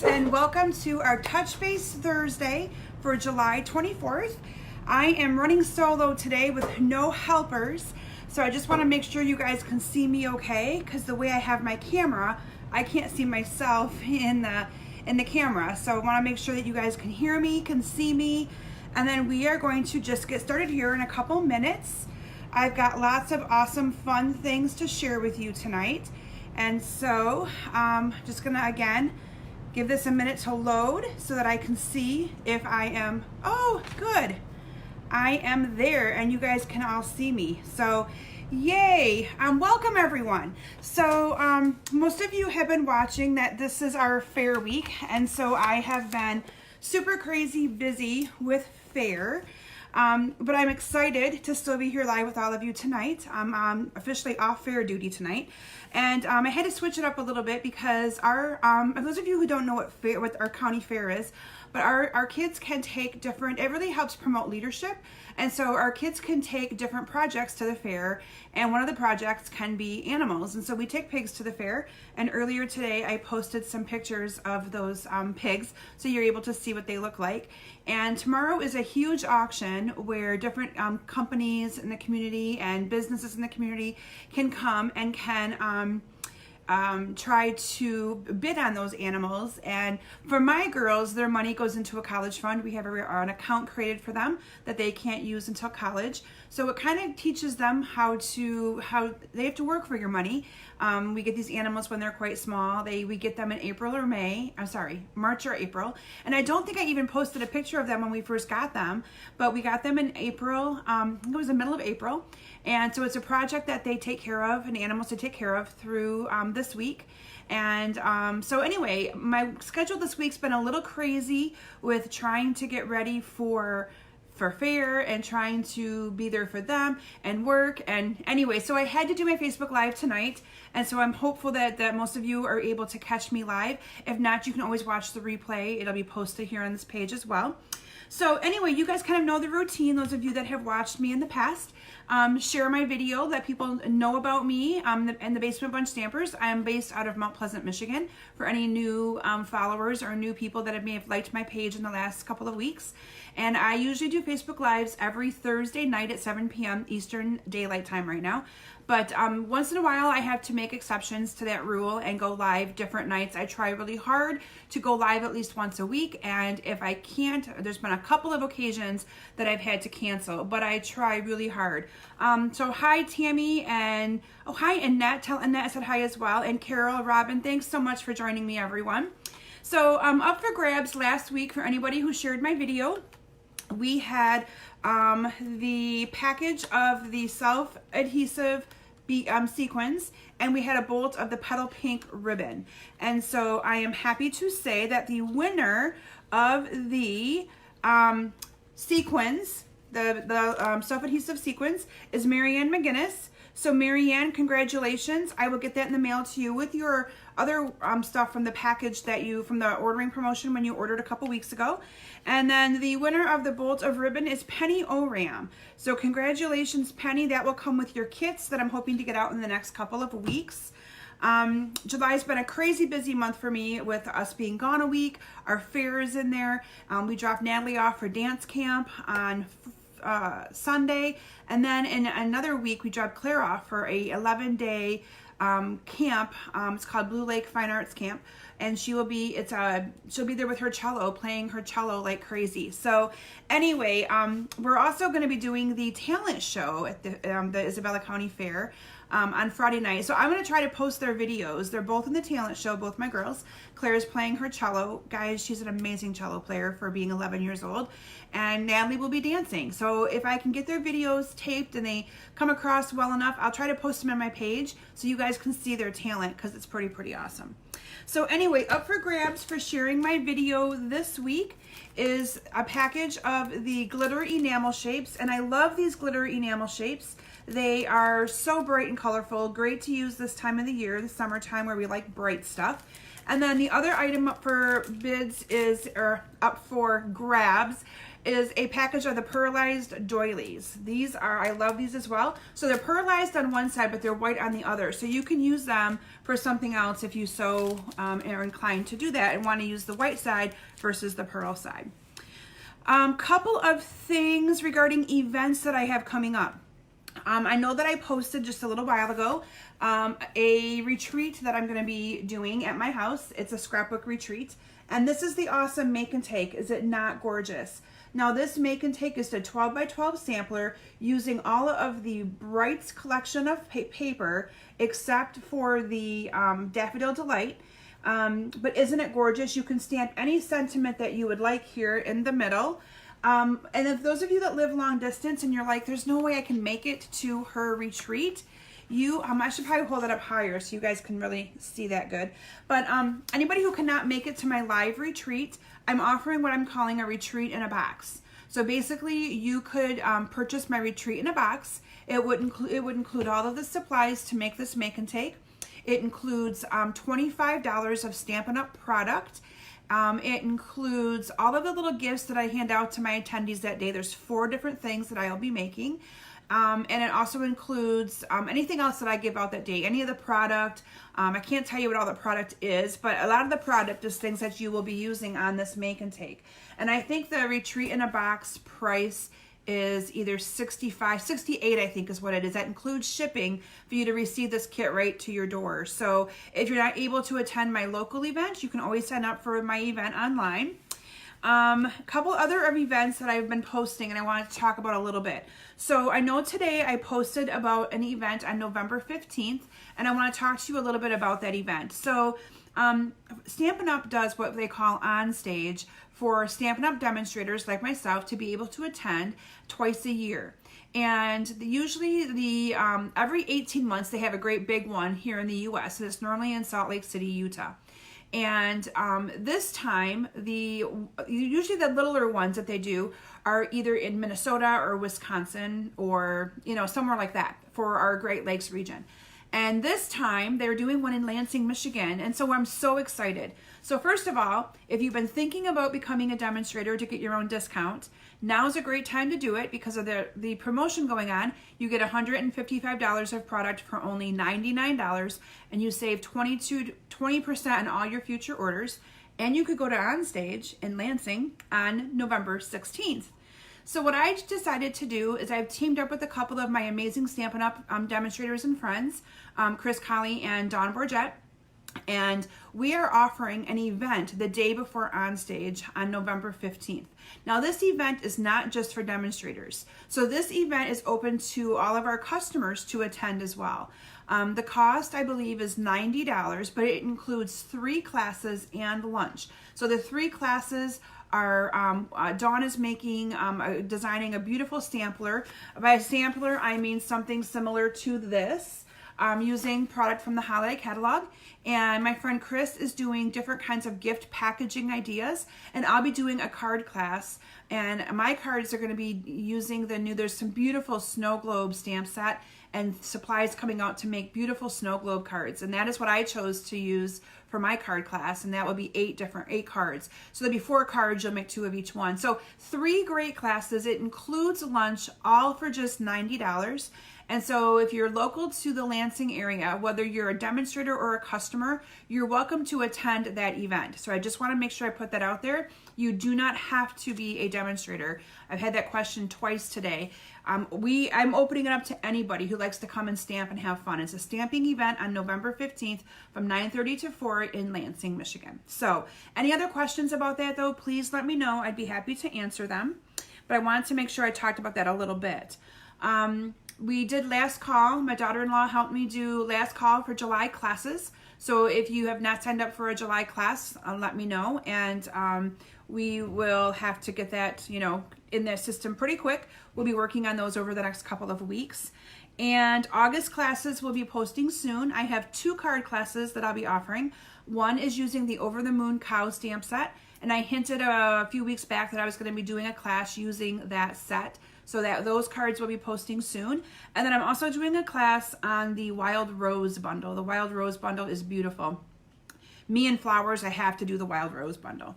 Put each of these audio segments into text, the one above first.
guys, and welcome to our Touch Base Thursday for July 24th. I am running solo today with no helpers, so I just want to make sure you guys can see me okay, because the way I have my camera, I can't see myself in the camera. So I want to make sure that you guys can hear me, can see me, and then we are going to just get started here in a couple minutes. I've got lots of awesome, fun things to share with you tonight. And so just gonna again give this a minute to load so that I can see if I am, oh good, I am there and you guys can all see me. So yay, welcome everyone. So most of you have been watching that this is our fair week, and so I have been super crazy busy with fair. But I'm excited to still be here live with all of you tonight. I'm officially off fair duty tonight. And I had to switch it up a little bit because our, those of you who don't know what our county fair is, but our kids can take different, it really helps promote leadership. And so our kids can take different projects to the fair, and one of the projects can be animals. And so we take pigs to the fair, and earlier today I posted some pictures of those pigs so you're able to see what they look like. And tomorrow is a huge auction where different companies in the community and businesses in the community can come and can try to bid on those animals. And for my girls, their money goes into a college fund. We have an account created for them that they can't use until college. So it kind of teaches them how they have to work for your money. We get these animals when they're quite small. We get them in April or May. I'm sorry, March or April. And I don't think I even posted a picture of them when we first got them, but we got them in April. It was the middle of April. And so it's a project that they take care of, and animals to take care of through this week. And so anyway, my schedule this week's been a little crazy with trying to get ready for fair and trying to be there for them and work. And anyway, so I had to do my Facebook Live tonight. And so I'm hopeful that most of you are able to catch me live. If not, you can always watch the replay. It'll be posted here on this page as well. So anyway, you guys kind of know the routine, those of you that have watched me in the past. Share my video, let people know about me and the Basement Bunch Stampers. I am based out of Mount Pleasant, Michigan, for any new followers or new people that may have liked my page in the last couple of weeks. And I usually do Facebook Lives every Thursday night at 7 p.m. Eastern Daylight Time right now. But once in a while, I have to make exceptions to that rule and go live different nights. I try really hard to go live at least once a week. And if I can't, there's been a couple of occasions that I've had to cancel, but I try really hard. So hi, Tammy, and oh, hi, Annette. Tell Annette I said hi as well. And Carol, Robin, thanks so much for joining me, everyone. So up for grabs last week for anybody who shared my video. We had the package of the self-adhesive sequins, and we had a bolt of the petal pink ribbon. And so I am happy to say that the winner of the sequins, the self-adhesive sequins, is Marianne McGinnis. So Marianne, congratulations. I will get that in the mail to you with your other stuff from the package from the ordering promotion when you ordered a couple weeks ago. And then the winner of the bolt of ribbon is Penny Oram. So congratulations, Penny. That will come with your kits that I'm hoping to get out in the next couple of weeks. July's been a crazy busy month for me with us being gone a week. Our fair is in there. We dropped Natalie off for dance camp on Sunday, and then in another week we dropped Claire off for a 11-day camp. It's called Blue Lake Fine Arts Camp, and she'll be there with her cello, playing her cello like crazy. So anyway, we're also going to be doing the talent show at the Isabella County Fair on Friday night. So I'm going to try to post their videos. They're both in the talent show, both my girls. Claire's playing her cello. Guys, she's an amazing cello player for being 11 years old. And Natalie will be dancing. So if I can get their videos taped and they come across well enough, I'll try to post them on my page so you guys can see their talent, because it's pretty awesome. So anyway, up for grabs for sharing my video this week is a package of the glitter enamel shapes. And I love these glitter enamel shapes. They are so bright and colorful, great to use this time of the year, the summertime, where we like bright stuff. And then the other item up for bids up for grabs is a package of the pearlized doilies. These are, I love these as well. So they're pearlized on one side, but they're white on the other. So you can use them for something else if you so are inclined to do that and want to use the white side versus the pearl side. Couple of things regarding events that I have coming up. I know that I posted just a little while ago a retreat that I'm going to be doing at my house. It's a scrapbook retreat. And this is the awesome Make and Take. Is it not gorgeous? Now this Make and Take is a 12 by 12 sampler using all of the Brights collection of paper except for the Daffodil Delight. But isn't it gorgeous? You can stamp any sentiment that you would like here in the middle. And if those of you that live long distance and you're like, there's no way I can make it to her retreat, I should probably hold it up higher so you guys can really see that good. But anybody who cannot make it to my live retreat, I'm offering what I'm calling a retreat in a box. So basically you could purchase my retreat in a box. It would include all of the supplies to make this Make and Take. It includes $25 of Stampin' Up! Product. It includes all of the little gifts that I hand out to my attendees that day. There's 4 different things that I'll be making. And it also includes anything else that I give out that day, any of the product. I can't tell you what all the product is, but a lot of the product is things that you will be using on this Make and Take. And I think the retreat in a box price is either $68, I think is what it is. That includes shipping for you to receive this kit right to your door. So if you're not able to attend my local event, you can always sign up for my event online. A couple other of events that I've been posting and I wanted to talk about a little bit. So I know today I posted about an event on November 15th and I want to talk to you a little bit about that event. So Stampin' Up! Does what they call on stage for Stampin' Up! Demonstrators like myself to be able to attend twice a year. And usually every 18 months they have a great big one here in the US. And it's normally in Salt Lake City, Utah. And this time, usually the littler ones that they do are either in Minnesota or Wisconsin or, somewhere like that for our Great Lakes region. And this time, they're doing one in Lansing, Michigan. And so I'm so excited. So first of all, if you've been thinking about becoming a demonstrator to get your own discount, now's a great time to do it because of the promotion going on. You get $155 of product for only $99 and you save 20% on all your future orders. And you could go to Onstage in Lansing on November 16th. So what I decided to do is I've teamed up with a couple of my amazing Stampin' Up! Demonstrators and friends, Chris Colley and Dawn Bourget. And we are offering an event the day before Onstage on November 15th. Now this event is not just for demonstrators. So this event is open to all of our customers to attend as well. The cost, I believe, is $90, but it includes 3 classes and lunch. So the 3 classes are, Dawn is making, designing a beautiful sampler. By a sampler, I mean something similar to this. Using product from the holiday catalog, and my friend Chris is doing different kinds of gift packaging ideas, and I'll be doing a card class, and my cards are going to be using there's some beautiful snow globe stamp set and supplies coming out to make beautiful snow globe cards, and that is what I chose to use for my card class, and that will be 8 cards. So there'll be 4 cards, you'll make 2 of each one. So 3 great classes. It includes lunch, all for just $90. And so if you're local to the Lansing area, whether you're a demonstrator or a customer, you're welcome to attend that event. So I just want to make sure I put that out there. You do not have to be a demonstrator. I've had that question twice today. I'm opening it up to anybody who likes to come and stamp and have fun. It's a stamping event on November 15th from 9:30 to 4 in Lansing, Michigan. So any other questions about that though, please let me know. I'd be happy to answer them. But I wanted to make sure I talked about that a little bit. We did last call. My daughter-in-law helped me do last call for July classes. So if you have not signed up for a July class, let me know. And we will have to get that, in the system pretty quick. We'll be working on those over the next couple of weeks. And August classes will be posting soon. I have 2 card classes that I'll be offering. One is using the Over the Moon Cow stamp set. And I hinted a few weeks back that I was going to be doing a class using that set. So that those cards will be posting soon. And then I'm also doing a class on the Wild Rose bundle. The Wild Rose bundle is beautiful. me and flowers, I have to do the wild rose bundle.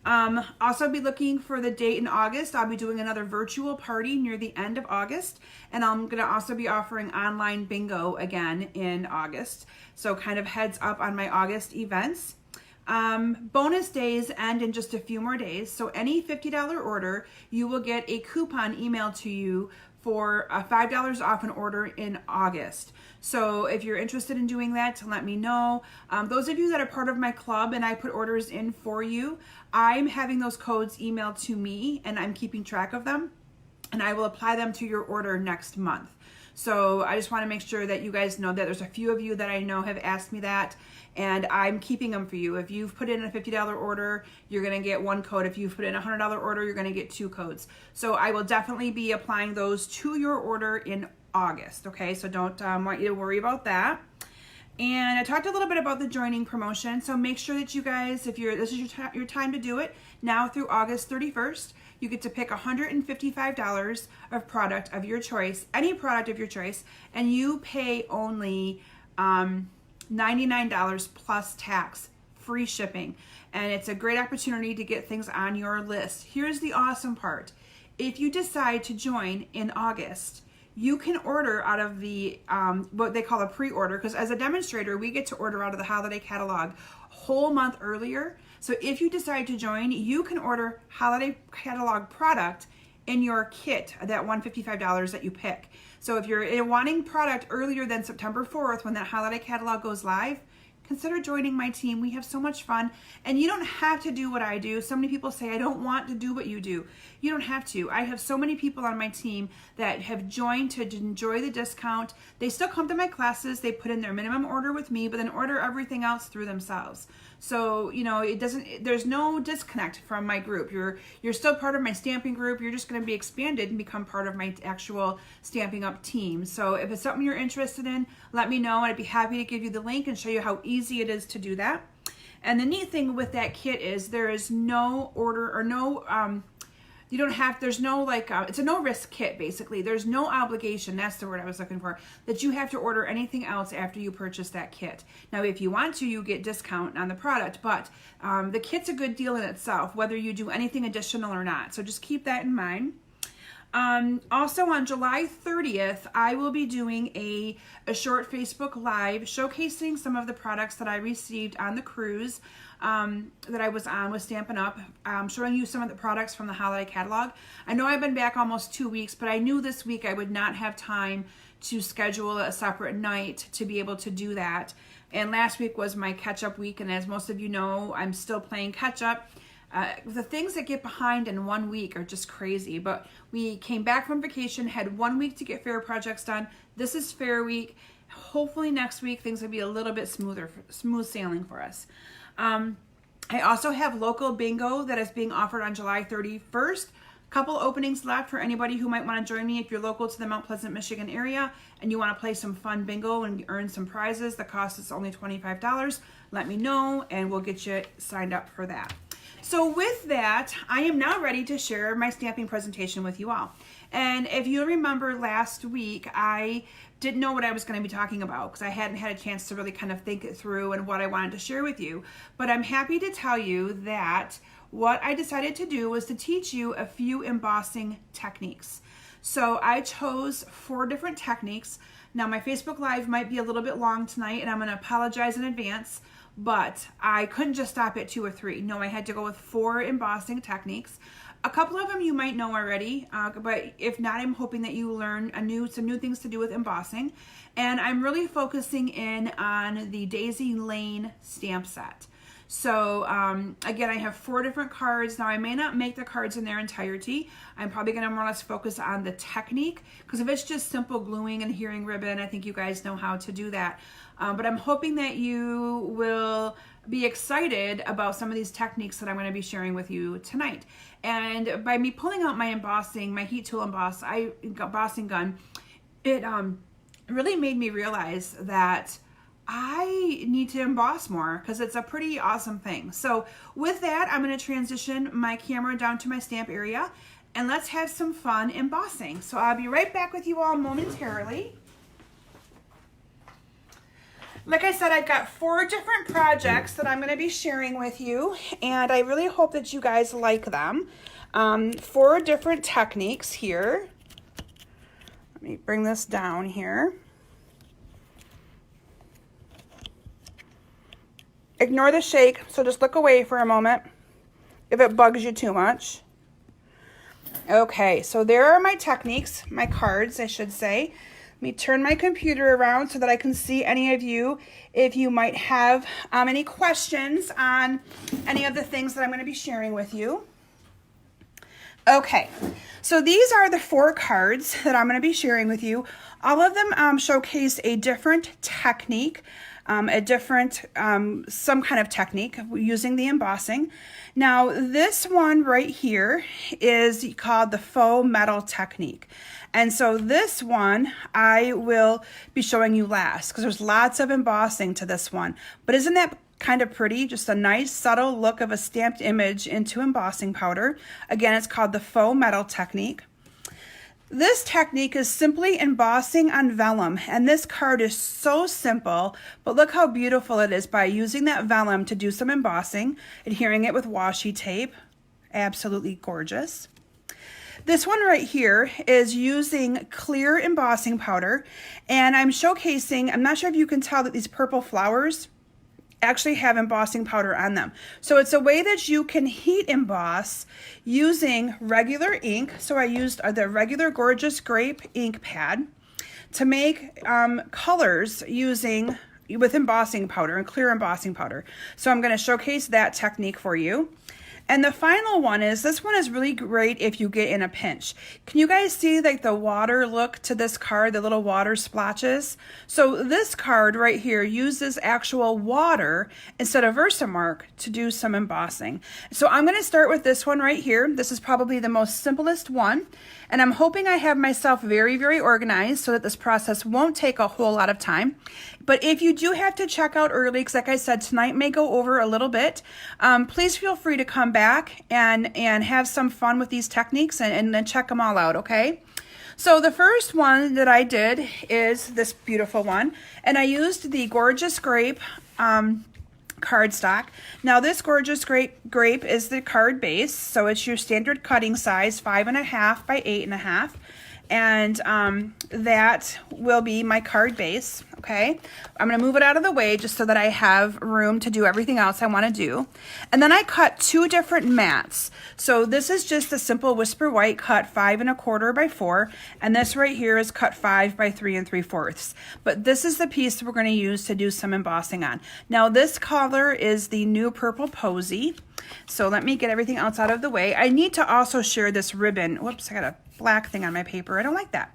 Also be looking for the date in August. I'll be doing another virtual party near the end of August, and I'm going to also be offering online bingo again in August. So kind of heads up on my August events. Bonus days end in just a few more days. So any $50 order, you will get a coupon emailed to you for $5 off an order in August. So if you're interested in doing that, let me know. Those of you that are part of my club and I put orders in for you, I'm having those codes emailed to me and I'm keeping track of them, and I will apply them to your order next month. So I just want to make sure that you guys know that there's a few of you that I know have asked me that, and I'm keeping them for you. If you've put in a $50 order, you're going to get one code. If you've put in a $100 order, you're going to get 2 codes. So I will definitely be applying those to your order in August. Okay, so don't want you to worry about that. And I talked a little bit about the joining promotion. So make sure that you guys, if this is your time to do it, now through August 31st, you get to pick $155 of product of your choice, any product of your choice, and you pay only $99 plus tax, free shipping. And it's a great opportunity to get things on your list. Here's the awesome part. If you decide to join in August, you can order out of the, what they call a pre-order, because as a demonstrator, we get to order out of the holiday catalog a whole month earlier. So if you decide to join, you can order holiday catalog product in your kit, that $155 that you pick. So if you're wanting product earlier than September 4th, when that holiday catalog goes live, consider joining my team. We have so much fun, and you don't have to do what I do. So many people say, I don't want to do what you do. You don't have to. I have so many people on my team that have joined to enjoy the discount. They still come to my classes. They put in their minimum order with me, but then order everything else through themselves. So, you know, there's no disconnect from my group. You're still part of my stamping group. You're just going to be expanded and become part of my actual Stampin' Up team. So if it's something you're interested in, let me know, and I'd be happy to give you the link and show you how easy it is to do that. And the neat thing with that kit is there is no order or no, you don't have, there's no like, it's a no risk kit basically. There's no obligation, that's the word I was looking for, that you have to order anything else after you purchase that kit. Now if you want to, you get discount on the product, but the kit's a good deal in itself, whether you do anything additional or not. So just keep that in mind. Also on July 30th, I will be doing a short Facebook Live showcasing some of the products that I received on the cruise that I was on with Stampin' Up, showing you some of the products from the holiday catalog. I know I've been back almost 2 weeks, but I knew this week I would not have time to schedule a separate night to be able to do that. And last week was my catch-up week, and as most of you know, I'm still playing catch-up. The things that get behind in 1 week are just crazy, but we came back from vacation, had 1 week to get fair projects done. This is fair week. Hopefully next week things will be a little bit smooth sailing for us. I also have local bingo that is being offered on July 31st. Couple openings left for anybody who might want to join me if you're local to the Mount Pleasant, Michigan area and you want to play some fun bingo and earn some prizes. The cost is only $25. Let me know and we'll get you signed up for that. So with that, I am now ready to share my stamping presentation with you all. And if you remember last week, I didn't know what I was going to be talking about because I hadn't had a chance to really kind of think it through and what I wanted to share with you. But I'm happy to tell you that what I decided to do was to teach you a few embossing techniques. So I chose 4 different techniques. Now my Facebook Live might be a little bit long tonight and I'm going to apologize in advance, but I couldn't just stop at 2 or 3. No, I had to go with 4 embossing techniques. A couple of them you might know already, but if not, I'm hoping that you learn some new things to do with embossing. And I'm really focusing in on the Daisy Lane stamp set. So again, I have 4 different cards. Now I may not make the cards in their entirety. I'm probably gonna more or less focus on the technique, because if it's just simple gluing and adhering ribbon, I think you guys know how to do that. But I'm hoping that you will be excited about some of these techniques that I'm going to be sharing with you tonight. And by me pulling out my embossing, my heat tool embossing gun, it really made me realize that I need to emboss more because it's a pretty awesome thing. So with that, I'm going to transition my camera down to my stamp area and let's have some fun embossing. So I'll be right back with you all momentarily. Like I said, I've got 4 different projects that I'm going to be sharing with you, and I really hope that you guys like them. 4 different techniques here. Let me bring this down here. Ignore the shake, so just look away for a moment if it bugs you too much. Okay, so there are my techniques, my cards, I should say. Let me turn my computer around so that I can see any of you if you might have any questions on any of the things that I'm going to be sharing with you. Okay, so these are the 4 cards that I'm going to be sharing with you. All of them showcase a different technique, some kind of technique using the embossing. Now, this one right here is called the faux metal technique. And so this one I will be showing you last because there's lots of embossing to this one. But isn't that kind of pretty? Just a nice subtle look of a stamped image into embossing powder. Again, it's called the faux metal technique. This technique is simply embossing on vellum, and this card is so simple, but look how beautiful it is by using that vellum to do some embossing, adhering it with washi tape. Absolutely gorgeous. This one right here is using clear embossing powder, and I'm showcasing, I'm not sure if you can tell that these purple flowers actually have embossing powder on them. So it's a way that you can heat emboss using regular ink. So I used the regular Gorgeous Grape ink pad to make colors with embossing powder and clear embossing powder. So I'm going to showcase that technique for you. And the final one is, this one is really great if you get in a pinch. Can you guys see like the water look to this card, the little water splotches? So this card right here uses actual water instead of Versamark to do some embossing. So I'm gonna start with this one right here. This is probably the most simplest one. And I'm hoping I have myself very, very organized so that this process won't take a whole lot of time. But if you do have to check out early, because like I said, tonight may go over a little bit, please feel free to come back and have some fun with these techniques and then check them all out, okay? So the first one that I did is this beautiful one, and I used the Gorgeous Grape cardstock. Now this Gorgeous Grape is the card base, so it's your standard cutting size, 5.5 by 8.5, and that will be my card base. Okay, I'm going to move it out of the way just so that I have room to do everything else I want to do. And then I cut 2 different mats. So this is just a simple Whisper White cut 5.25 by 4, and this right here is cut 5 by 3 3/4. But this is the piece we're going to use to do some embossing on. Now this color is the new Purple Posy. So let me get everything else out of the way. I need to also share this ribbon. Whoops, I got a black thing on my paper. I don't like that.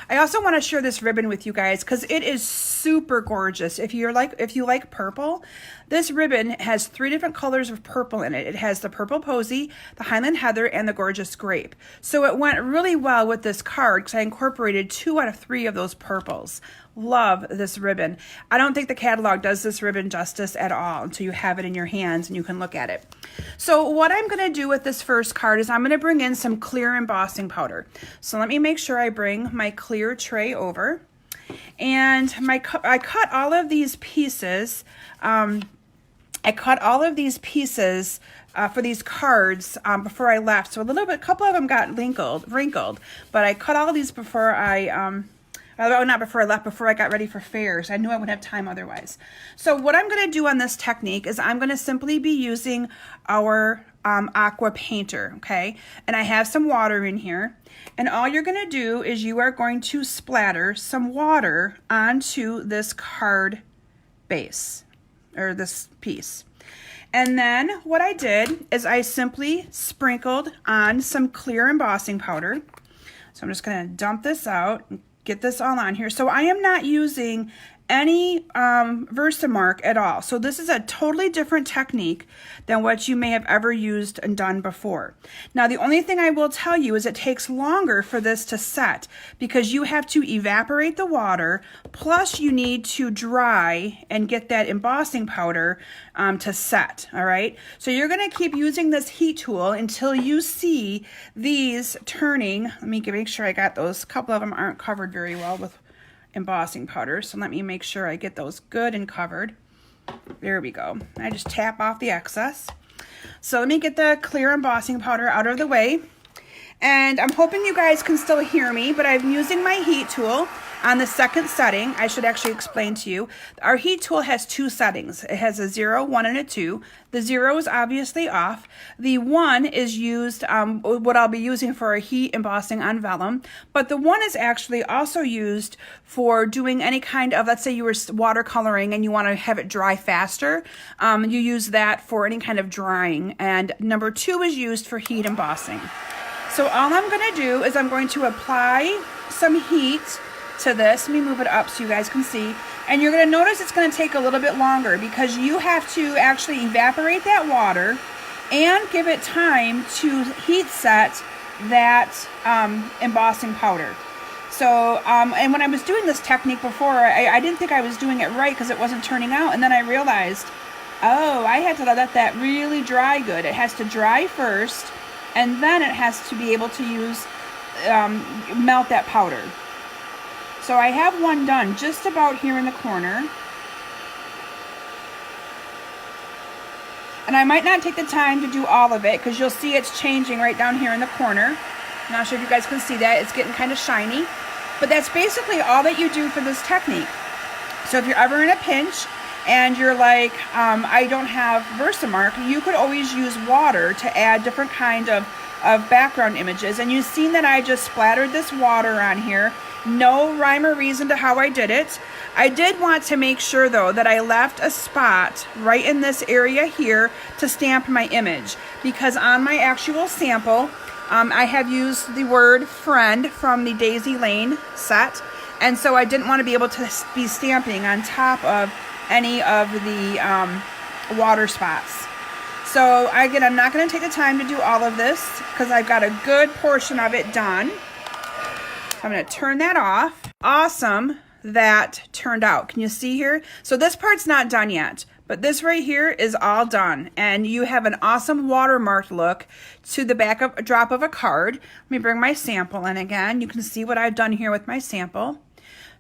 I also want to share this ribbon with you guys because it is super gorgeous. If you like purple, this ribbon has 3 different colors of purple in it. It has the Purple Posy, the Highland Heather, and the Gorgeous Grape. So it went really well with this card because I incorporated 2 out of 3 of those purples. Love this ribbon. I don't think the catalog does this ribbon justice at all until you have it in your hands and you can look at it. So what I'm going to do with this first card is I'm going to bring in some clear embossing powder. So let me make sure I bring my clear tray over. And I cut all of these pieces. For these cards before I left. So a couple of them got wrinkled, but I cut all of these before not before I left, before I got ready for fairs. I knew I wouldn't have time otherwise. So what I'm going to do on this technique is I'm going to simply be using our aqua painter, okay? And I have some water in here. And all you're going to do is you are going to splatter some water onto this card base, or this piece. And then what I did is I simply sprinkled on some clear embossing powder. So I'm just going to dump this out and get this all on here. So I am not using any Versamark at all. So this is a totally different technique than what you may have ever used and done before. Now the only thing I will tell you is it takes longer for this to set because you have to evaporate the water, plus you need to dry and get that embossing powder to set, all right? So you're gonna keep using this heat tool until you see these turning. Let me make sure I got those. A couple of them aren't covered very well with embossing powder. So let me make sure I get those good and covered. There we go. I just tap off the excess. So let me get the clear embossing powder out of the way. And I'm hoping you guys can still hear me, but I'm using my heat tool on the second setting. I should actually explain to you. Our heat tool has two settings. It has a 0, 1, and a 2. The 0 is obviously off. The 1 is used, what I'll be using for a heat embossing on vellum. But the 1 is actually also used for doing any kind of, let's say you were watercoloring and you want to have it dry faster. You use that for any kind of drying. And number 2 is used for heat embossing. So all I'm going to do is I'm going to apply some heat to this. Let me move it up so you guys can see. And you're going to notice it's going to take a little bit longer because you have to actually evaporate that water and give it time to heat set that embossing powder. So, and when I was doing this technique before, I didn't think I was doing it right because it wasn't turning out. And then I realized, oh, I had to let that really dry good. It has to dry first, and then it has to be able to use, melt that powder. So I have one done just about here in the corner. And I might not take the time to do all of it because you'll see it's changing right down here in the corner. I'm not sure if you guys can see that. It's getting kind of shiny. But that's basically all that you do for this technique. So if you're ever in a pinch and you're like, I don't have Versamark, you could always use water to add different kind of background images. And you've seen that I just splattered this water on here. No rhyme or reason to how I did it. I did want to make sure though that I left a spot right in this area here to stamp my image, because on my actual sample I have used the word friend from the Daisy Lane set, and so I didn't want to be able to be stamping on top of any of the water spots. So again, I'm not going to take the time to do all of this because I've got a good portion of it done. I'm going to turn that off. Awesome, that turned out. Can you see here? So this part's not done yet, but this right here is all done. And you have an awesome watermarked look to the back of a drop of a card. Let me bring my sample in again. You can see what I've done here with my sample.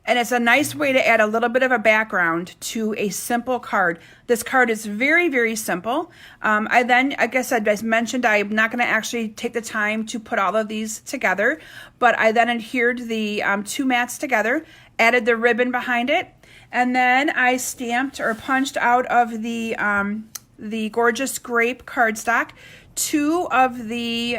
And it's a nice way to add a little bit of a background to a simple card. This card is very, very simple. Like I said, as mentioned, I'm not going to actually take the time to put all of these together, but I then adhered the two mats together, added the ribbon behind it, and then I stamped or punched out of the Gorgeous Grape cardstock 2 of the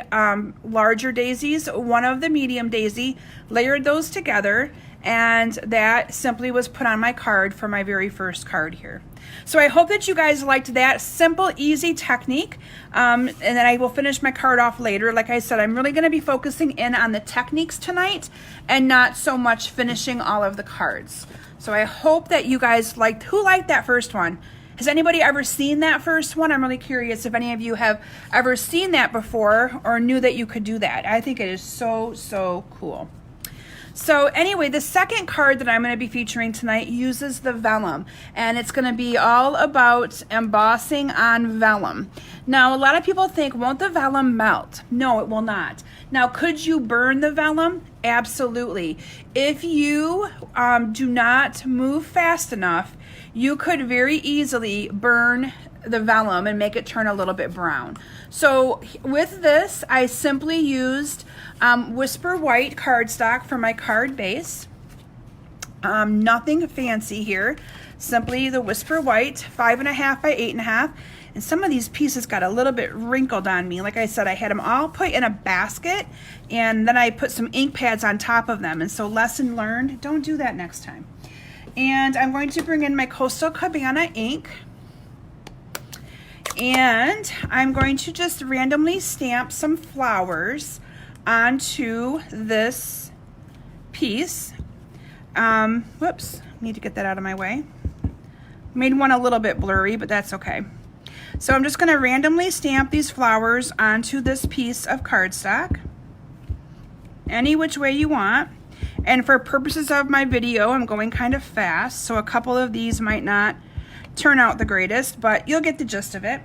larger daisies, 1 of the medium daisy, layered those together, and that simply was put on my card for my very first card here. So I hope that you guys liked that simple, easy technique, and then I will finish my card off later. Like I said, I'm really going to be focusing in on the techniques tonight and not so much finishing all of the cards. So I hope that you guys liked. Who liked that first one? Has anybody ever seen that first one? I'm really curious if any of you have ever seen that before or knew that you could do that. I think it is so, so cool. So anyway, the second card that I'm going to be featuring tonight uses the vellum, and it's going to be all about embossing on vellum. Now, a lot of people think, won't the vellum melt? No, it will not. Now, could you burn the vellum? Absolutely. If you do not move fast enough, you could very easily burn the vellum and make it turn a little bit brown. So with this, I simply used Whisper White cardstock for my card base. Nothing fancy here. Simply the Whisper White 5.5 by 8.5. And some of these pieces got a little bit wrinkled on me. Like I said, I had them all put in a basket, and then I put some ink pads on top of them. And so lesson learned, don't do that next time. And I'm going to bring in my Coastal Cabana ink. And I'm going to just randomly stamp some flowers onto this piece. Whoops, need to get that out of my way. Made one a little bit blurry, but that's okay. So I'm just going to randomly stamp these flowers onto this piece of cardstock, any which way you want. And for purposes of my video, I'm going kind of fast, so a couple of these might not turn out the greatest, but you'll get the gist of it.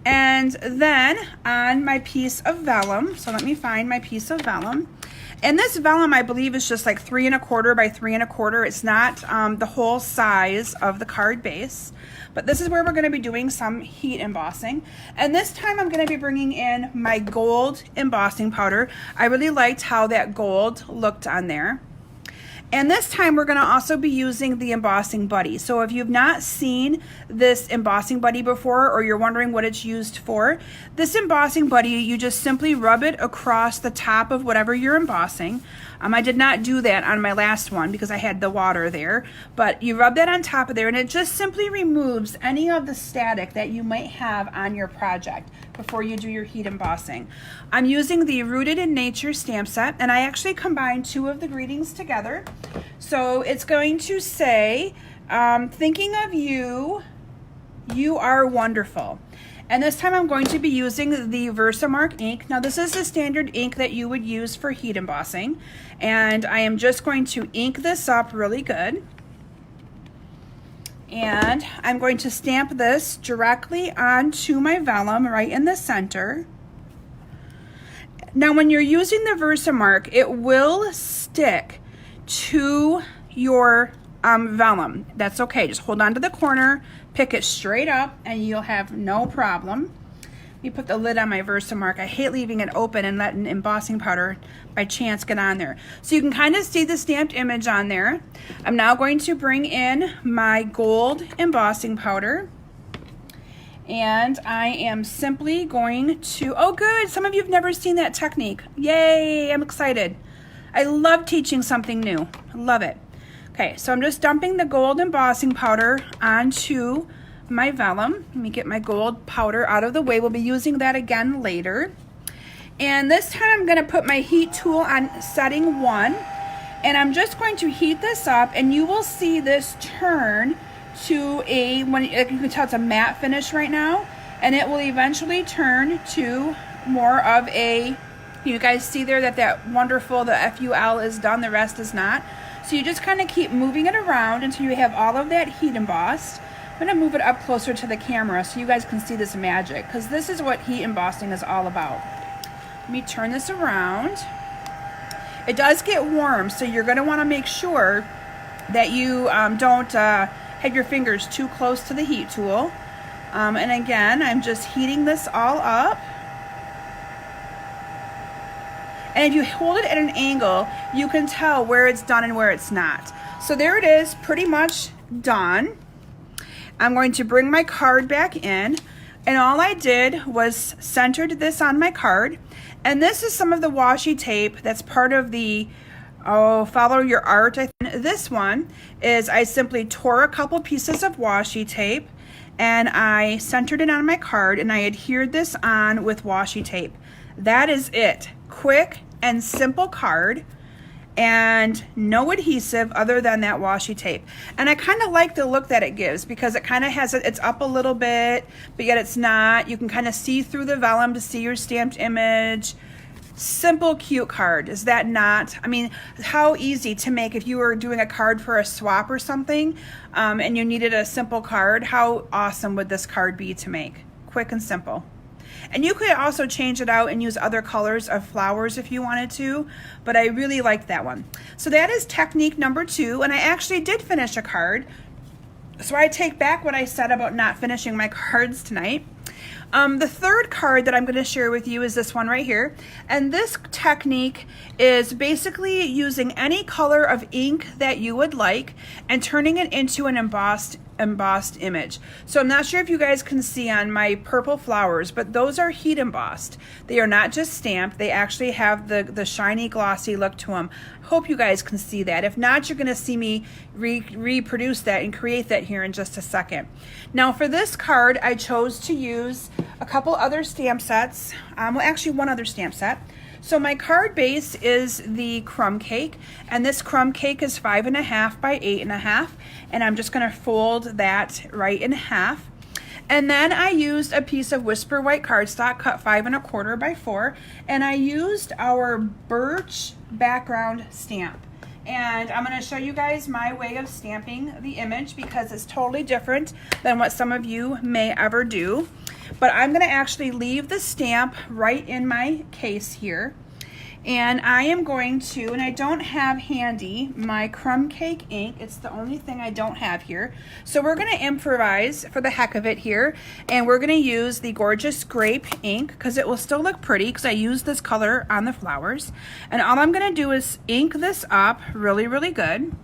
And then on my piece of vellum, so let me find my piece of vellum, And this vellum, I believe, is just like 3 1/4 by 3 1/4. It's not the whole size of the card base. But this is where we're going to be doing some heat embossing. And this time I'm going to be bringing in my gold embossing powder. I really liked how that gold looked on there. And this time we're going to also be using the embossing buddy. So if you've not seen this embossing buddy before, or you're wondering what it's used for, this embossing buddy, you just simply rub it across the top of whatever you're embossing. I did not do that on my last one because I had the water there, but you rub that on top of there and it just simply removes any of the static that you might have on your project before you do your heat embossing. I'm using the Rooted in Nature stamp set, and I actually combined 2 of the greetings together. So it's going to say, thinking of you, you are wonderful. And this time I'm going to be using the Versamark ink. Now this is the standard ink that you would use for heat embossing. And I am just going to ink this up really good. And I'm going to stamp this directly onto my vellum right in the center. Now when you're using the Versamark, it will stick to your vellum. That's okay, just hold on to the corner, pick it straight up, and you'll have no problem. You put the lid on my Versamark. I hate leaving it open and letting embossing powder by chance get on there. So you can kind of see the stamped image on there. I'm now going to bring in my gold embossing powder, and I am simply going to, oh good, some of you have never seen that technique. Yay, I'm excited. I love teaching something new. I love it. Okay, so I'm just dumping the gold embossing powder onto my vellum. Let me get my gold powder out of the way. We'll be using that again later. And this time I'm going to put my heat tool on setting 1, and I'm just going to heat this up, and you will see this turn to a, when you can tell it's a matte finish right now, and it will eventually turn to more of a, you guys see there that wonderful, the FUL is done, the rest is not. So you just kind of keep moving it around until you have all of that heat embossed. I'm going to move it up closer to the camera so you guys can see this magic, because this is what heat embossing is all about. Let me turn this around. It does get warm, so you're going to want to make sure that you don't have your fingers too close to the heat tool. And again, I'm just heating this all up. And if you hold it at an angle, you can tell where it's done and where it's not. So there it is, pretty much done. I'm going to bring my card back in, and all I did was centered this on my card. And this is some of the washi tape that's part of the Follow Your Art. This one is, I simply tore a couple pieces of washi tape and I centered it on my card, and I adhered this on with washi tape. That is it. Quick and simple card, and no adhesive other than that washi tape. And I kind of like the look that it gives, because it kind of has it's up a little bit, but yet it's not. You can kind of see through the vellum to see your stamped image. Simple, cute card. Is that not? I mean, how easy to make if you were doing a card for a swap or something, and you needed a simple card. How awesome would this card be to make? Quick and simple. And you could also change it out and use other colors of flowers if you wanted to, but I really liked that one. So that is technique number 2, and I actually did finish a card. So I take back what I said about not finishing my cards tonight. The third card that I'm going to share with you is this one right here. And this technique is basically using any color of ink that you would like and turning it into an embossed image. So I'm not sure if you guys can see on my purple flowers, but those are heat embossed. They are not just stamped. They actually have the shiny, glossy look to them. Hope you guys can see that. If not, you're going to see me reproduce that and create that here in just a second. Now for this card, I chose to use a couple other stamp sets. Well, actually one other stamp set. So my card base is the crumb cake, and this crumb cake is 5.5 by 8.5, and I'm just going to fold that right in half. And then I used a piece of Whisper White cardstock cut 5 1/4 by 4, and I used our birch background stamp. And I'm going to show you guys my way of stamping the image, because it's totally different than what some of you may ever do. But I'm going to actually leave the stamp right in my case here. And I am going to, and I don't have handy my crumb cake ink. It's the only thing I don't have here. So we're gonna improvise for the heck of it here. And we're gonna use the Gorgeous Grape ink because it will still look pretty because I used this color on the flowers. And all I'm gonna do is ink this up really, really good.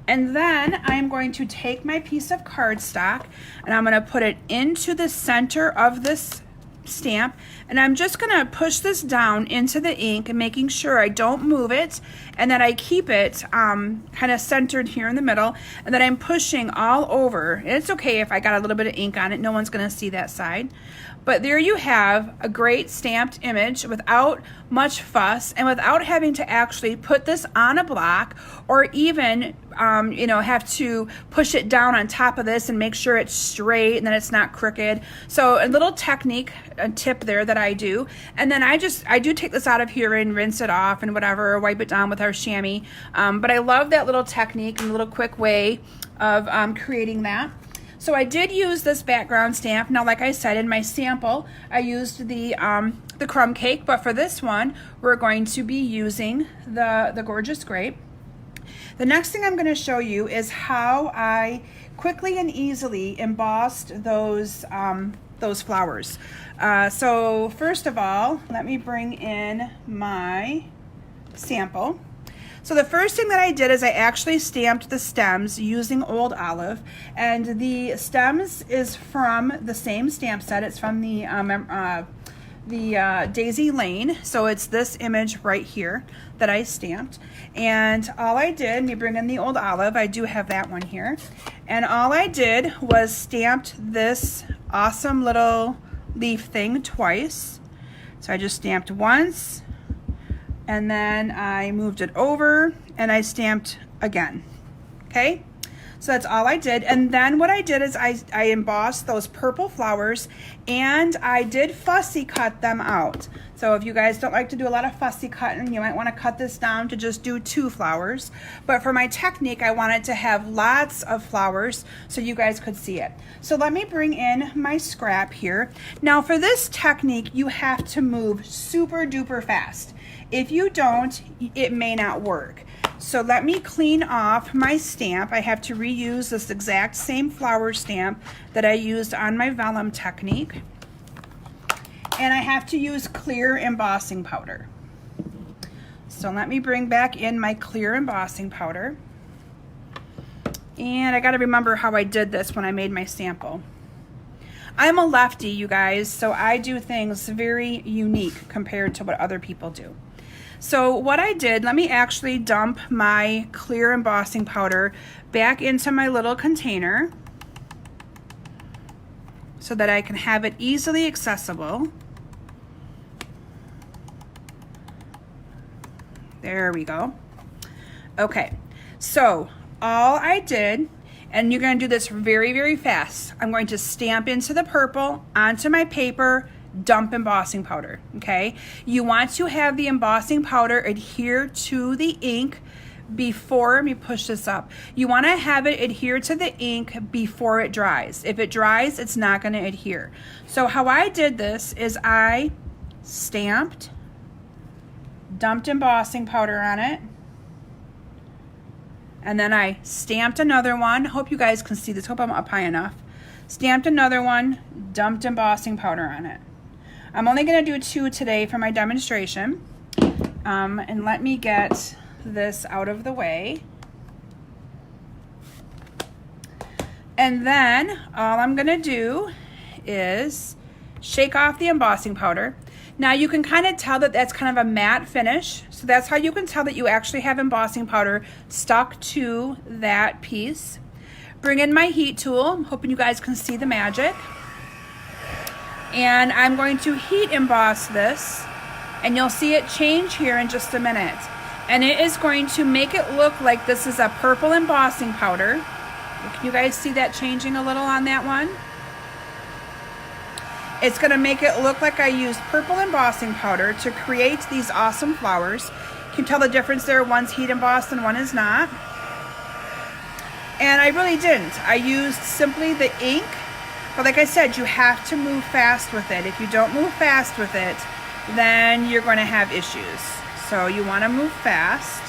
And then I'm going to take my piece of cardstock and I'm gonna put it into the center of this stamp, and I'm just gonna push this down into the ink and making sure I don't move it and that I keep it kind of centered here in the middle, and that I'm pushing all over. And it's okay if I got a little bit of ink on it, no one's gonna see that side. But there you have a great stamped image without much fuss and without having to actually put this on a block or even you know, have to push it down on top of this and make sure it's straight and that it's not crooked. So a little technique, a tip there that I do. And then I do take this out of here and rinse it off and whatever, or wipe it down with our chamois. But I love that little technique and a little quick way of creating that. So I did use this background stamp. Now, like I said, in my sample, I used the crumb cake, but for this one, we're going to be using the Gorgeous Grape. The next thing I'm gonna show you is how I quickly and easily embossed those flowers. So first of all, let me bring in my sample. So the first thing that I did is I actually stamped the stems using Old Olive, and the stems is from the same stamp set. It's from the Daisy Lane. So it's this image right here that I stamped. And all I did, let me bring in the Old Olive. I do have that one here. And all I did was stamped this awesome little leaf thing twice. So I just stamped once, and then I moved it over and I stamped again. Okay, so that's all I did. And then what I did is I embossed those purple flowers, and I did fussy cut them out. So if you guys don't like to do a lot of fussy cutting, you might want to cut this down to just do 2 flowers. But for my technique, I wanted to have lots of flowers so you guys could see it. So let me bring in my scrap here. Now for this technique, you have to move super duper fast. If you don't, it may not work. So let me clean off my stamp. I have to reuse this exact same flower stamp that I used on my vellum technique. And I have to use clear embossing powder. So let me bring back in my clear embossing powder. And I gotta remember how I did this when I made my sample. I'm a lefty, you guys, so I do things very unique compared to what other people do. So what I did, let me actually dump my clear embossing powder back into my little container so that I can have it easily accessible. There we go. Okay, so all I did, and you're gonna do this very, very fast. I'm going to stamp into the purple, onto my paper, dump embossing powder, okay? You want to have the embossing powder adhere to the ink before, let me push this up. You wanna have it adhere to the ink before it dries. If it dries, it's not gonna adhere. So how I did this is I stamped, dumped embossing powder on it, and then I stamped another one. Hope you guys can see this, hope I'm up high enough. Stamped another one, dumped embossing powder on it. I'm only gonna do 2 today for my demonstration. And let me get this out of the way. And then all I'm gonna do is shake off the embossing powder. Now you can kind of tell that that's kind of a matte finish. So that's how you can tell that you actually have embossing powder stuck to that piece. Bring in my heat tool. I'm hoping you guys can see the magic. And I'm going to heat emboss this, and you'll see it change here in just a minute. And it is going to make it look like this is a purple embossing powder. Can you guys see that changing a little on that one? It's gonna make it look like I used purple embossing powder to create these awesome flowers. You can tell the difference there, one's heat embossed and one is not. And I really didn't. I used simply the ink, but like I said, you have to move fast with it. If you don't move fast with it, then you're going to have issues. So you want to move fast.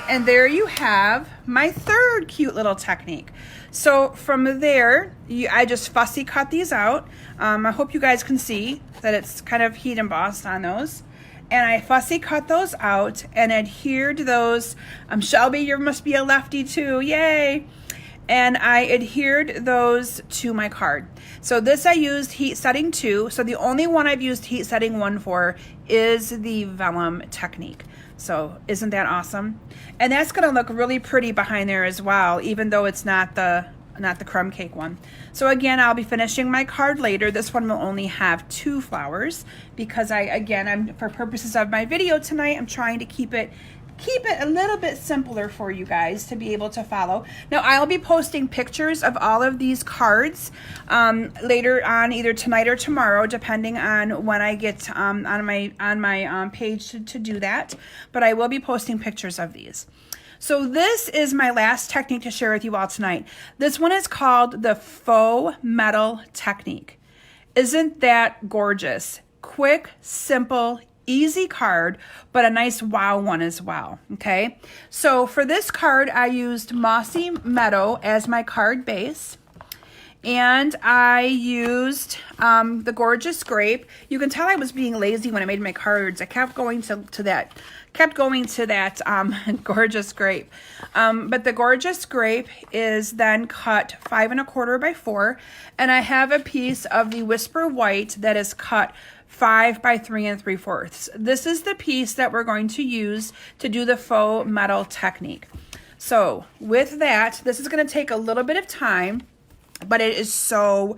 And there you have my third cute little technique. So from there, I just fussy cut these out. I hope you guys can see that it's kind of heat embossed on those. And I fussy cut those out and adhered those. Shelby, you must be a lefty too, yay! And I adhered those to my card. So this I used heat setting 2. So the only one I've used heat setting 1 for is the vellum technique. So isn't that awesome? And that's gonna look really pretty behind there as well, even though it's not the crumb cake one. So again, I'll be finishing my card later. This one will only have 2 flowers because I'm for purposes of my video tonight, I'm trying to keep it a little bit simpler for you guys to be able to follow. Now I'll be posting pictures of all of these cards later on, either tonight or tomorrow, depending on when I get on my page to do that. But I will be posting pictures of these. So this is my last technique to share with you all tonight. This one is called the faux metal technique. Isn't that gorgeous? Quick, simple, easy card, but a nice wow one as well, okay? So for this card, I used Mossy Meadow as my card base, and I used the Gorgeous Grape. You can tell I was being lazy when I made my cards. I kept going to that Gorgeous Grape. But the Gorgeous Grape is then cut 5 1/4 by 4, and I have a piece of the Whisper White that is cut 5 by 3 3/4. This is the piece that we're going to use to do the faux metal technique. So with that, this is going to take a little bit of time, but it is so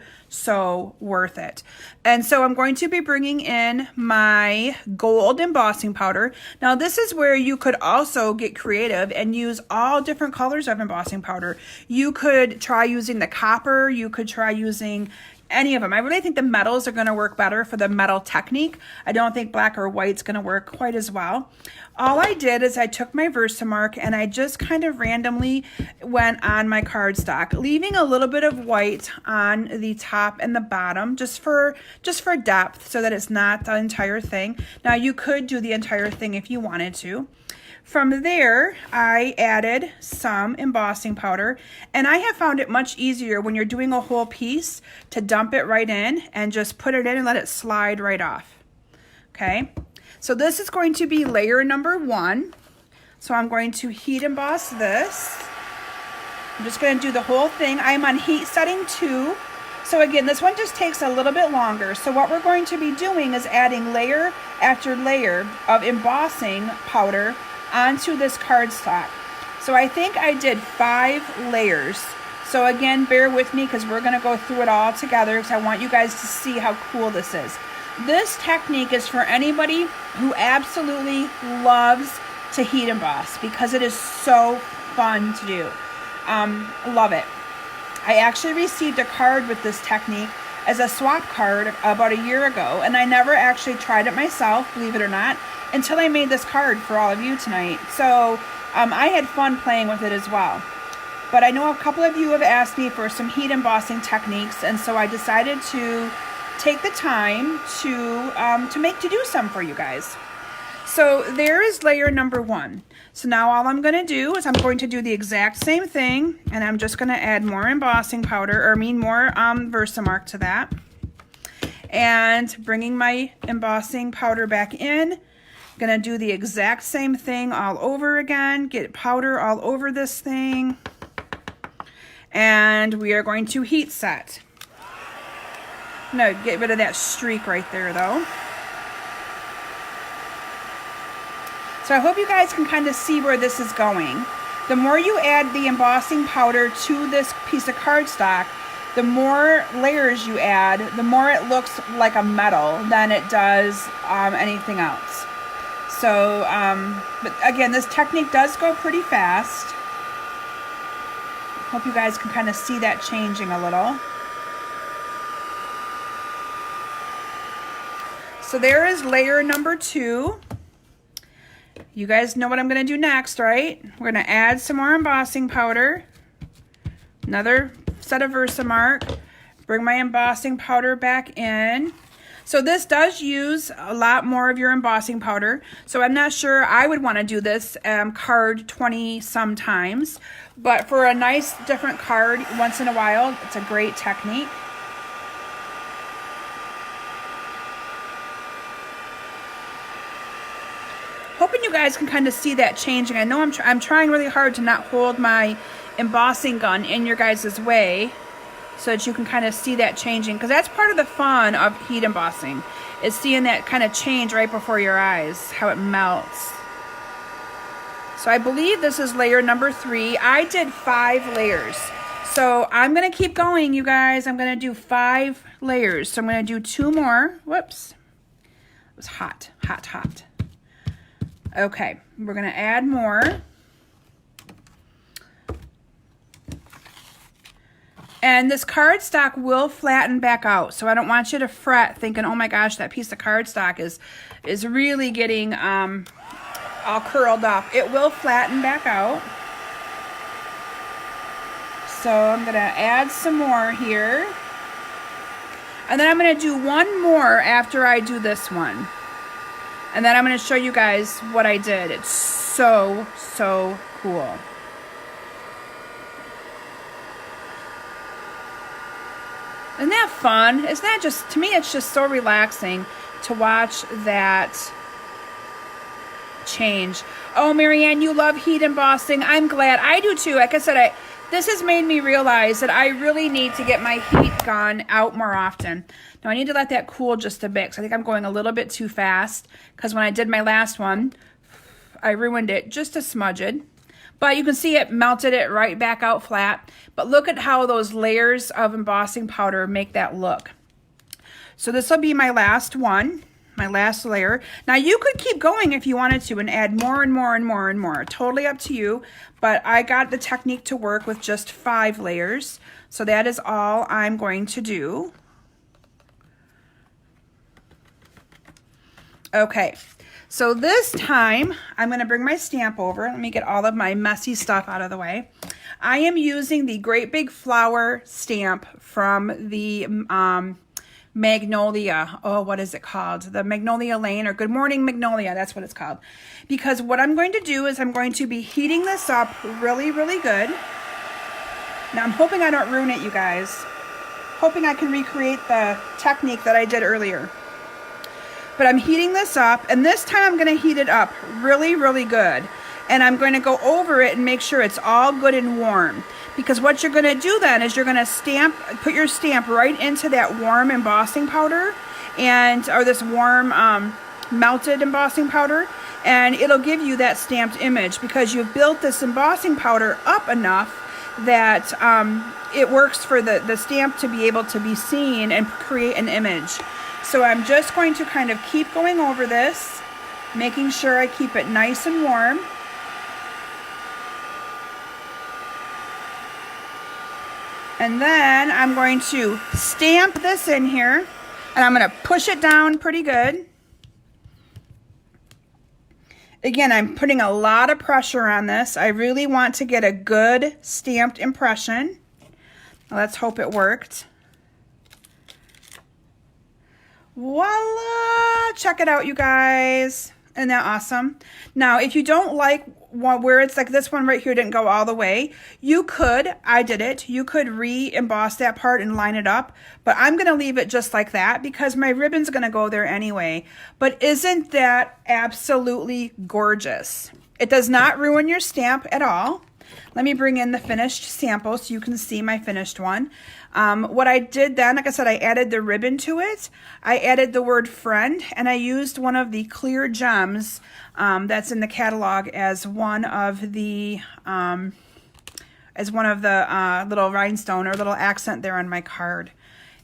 worth it. And so I'm going to be bringing in my gold embossing powder. Now this is where you could also get creative and use all different colors of embossing powder. You could try using the copper, you could try using any of them. I really think the metals are going to work better for the metal technique. I don't think black or white's going to work quite as well. All I did is I took my Versamark and I just kind of randomly went on my cardstock, leaving a little bit of white on the top and the bottom just for depth, so that it's not the entire thing. Now you could do the entire thing if you wanted to. From there, I added some embossing powder, and I have found it much easier when you're doing a whole piece to dump it right in and just put it in and let it slide right off. Okay, so this is going to be layer number 1. So I'm going to heat emboss this. I'm just going to do the whole thing. I'm on heat setting 2. So again, this one just takes a little bit longer. So what we're going to be doing is adding layer after layer of embossing powder onto this cardstock. So I think I did 5 layers. So again, bear with me because we're going to go through it all together because I want you guys to see how cool this is. This technique is for anybody who absolutely loves to heat emboss because it is so fun to do. Love it. I actually received a card with this technique as a swap card about a year ago, and I never actually tried it myself, believe it or not, until I made this card for all of you tonight. So I had fun playing with it as well. But I know a couple of you have asked me for some heat embossing techniques, and so I decided to take the time to do some for you guys. So there is layer number 1. So now all I'm going to do is I'm going to do the exact same thing, and I'm just going to add more embossing powder, or more Versamark to that. And bringing my embossing powder back in, gonna do the exact same thing all over again, get powder all over this thing, and we are going to heat set. I'm gonna get rid of that streak right there though. So I hope you guys can kind of see where this is going. The more you add the embossing powder to this piece of cardstock, the more layers you add, the more it looks like a metal than it does anything else. So, but again, this technique does go pretty fast. Hope you guys can kind of see that changing a little. So there is layer number 2. You guys know what I'm going to do next, right? We're going to add some more embossing powder. Another set of Versamark. Bring my embossing powder back in. So this does use a lot more of your embossing powder. So I'm not sure I would want to do this card 20 sometimes, but for a nice different card once in a while, it's a great technique. Hoping you guys can kind of see that changing. I know I'm trying really hard to not hold my embossing gun in your guys' way so that you can kind of see that changing, because that's part of the fun of heat embossing, is seeing that kind of change right before your eyes, how it melts. So I believe this is layer number 3. I did 5 layers. So I'm going to keep going, you guys. I'm going to do 5 layers. So I'm going to do 2 more. Whoops. It was hot, hot, hot. Okay, we're going to add more. And this cardstock will flatten back out. So I don't want you to fret thinking, oh my gosh, that piece of cardstock is really getting all curled up. It will flatten back out. So I'm going to add some more here. And then I'm going to do one more after I do this one. And then I'm going to show you guys what I did. It's so, so cool. Isn't that fun? Isn't that just, to me, it's just so relaxing to watch that change. Oh, Marianne, you love heat embossing. I'm glad. I do too. Like I said, this has made me realize that I really need to get my heat gun out more often. Now, I need to let that cool just a bit, because I think I'm going a little bit too fast, because when I did my last one, I ruined it just a smudged. But you can see it melted it right back out flat. But look at how those layers of embossing powder make that look. So this will be my last one, my last layer. Now you could keep going if you wanted to and add more and more and more and more. Totally up to you. But I got the technique to work with just 5 layers. So that is all I'm going to do. Okay. So this time, I'm going to bring my stamp over. Let me get all of my messy stuff out of the way. I am using the Great Big Flower stamp from the Magnolia. Oh, what is it called? The Magnolia Lane, or Good Morning Magnolia. That's what it's called. Because what I'm going to do is I'm going to be heating this up really, really good. Now, I'm hoping I don't ruin it, you guys. Hoping I can recreate the technique that I did earlier. But I'm heating this up, and this time I'm going to heat it up really, really good. And I'm going to go over it and make sure it's all good and warm. Because what you're going to do then is you're going to put your stamp right into that warm embossing powder, or this warm melted embossing powder, and it'll give you that stamped image, because you've built this embossing powder up enough that it works for the stamp to be able to be seen and create an image. So I'm just going to kind of keep going over this, making sure I keep it nice and warm. And then I'm going to stamp this in here, and I'm going to push it down pretty good. Again, I'm putting a lot of pressure on this. I really want to get a good stamped impression. Let's hope it worked. Voila! Check it out, you guys. Isn't that awesome? Now, if you don't like where it's like this one right here didn't go all the way, you could, I did it, you could re-emboss that part and line it up, but I'm going to leave it just like that because my ribbon's going to go there anyway. But isn't that absolutely gorgeous? It does not ruin your stamp at all. Let me bring in the finished sample so you can see my finished one. What I did then, like I said, I added the ribbon to it. I added the word friend, and I used one of the clear gems that's in the catalog as one of the little rhinestone or little accent there on my card.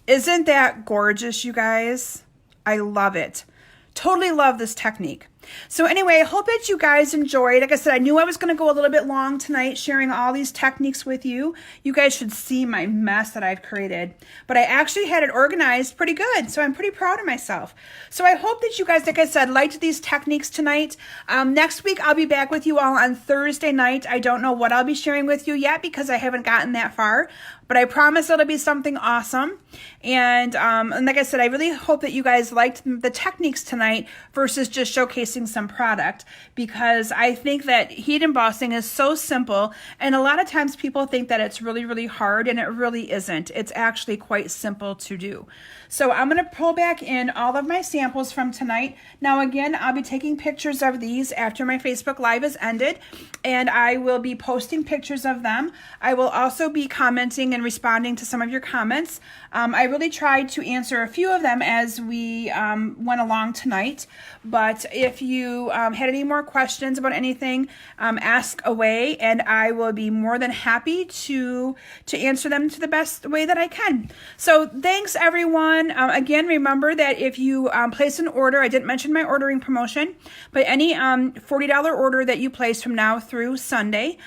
Isn't that gorgeous, you guys? I love it. Totally love this technique. So anyway, I hope that you guys enjoyed. Like I said, I knew I was going to go a little bit long tonight sharing all these techniques with you. You guys should see my mess that I've created. But I actually had it organized pretty good, so I'm pretty proud of myself. So I hope that you guys, like I said, liked these techniques tonight. Next week, I'll be back with you all on Thursday night. I don't know what I'll be sharing with you yet because I haven't gotten that far. but I promise it'll be something awesome. And like I said, I really hope that you guys liked the techniques tonight versus just showcasing some product, because I think that heat embossing is so simple, and a lot of times people think that it's really, really hard, and it really isn't. It's actually quite simple to do. So I'm going to pull back in all of my samples from tonight. Now again, I'll be taking pictures of these after my Facebook Live is ended, and I will be posting pictures of them. I will also be commenting and responding to some of your comments. I really tried to answer a few of them as we went along tonight, but if you had any more questions about anything, ask away, and I will be more than happy to answer them to the best way that I can. So thanks everyone. Again, remember that if you place an order, I didn't mention my ordering promotion, but any $40 order that you place from now through Sunday,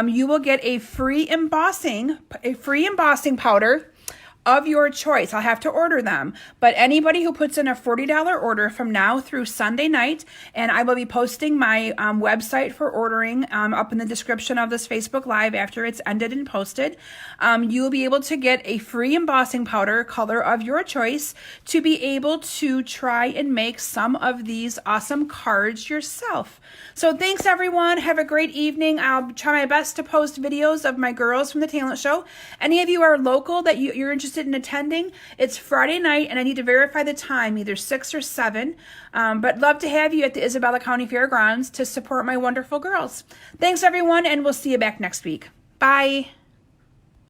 you will get a free embossing powder of your choice. I'll have to order them, but anybody who puts in a $40 order from now through Sunday night, and I will be posting my website for ordering up in the description of this Facebook Live after it's ended and posted, you will be able to get a free embossing powder, color of your choice, to be able to try and make some of these awesome cards yourself. So thanks everyone. Have a great evening. I'll try my best to post videos of my girls from the talent show. Any of you are local that you're interested in attending, it's Friday night, and I need to verify the time, either 6 or 7. But love to have you at the Isabella County Fairgrounds to support my wonderful girls. Thanks everyone, and we'll see you back next week. Bye.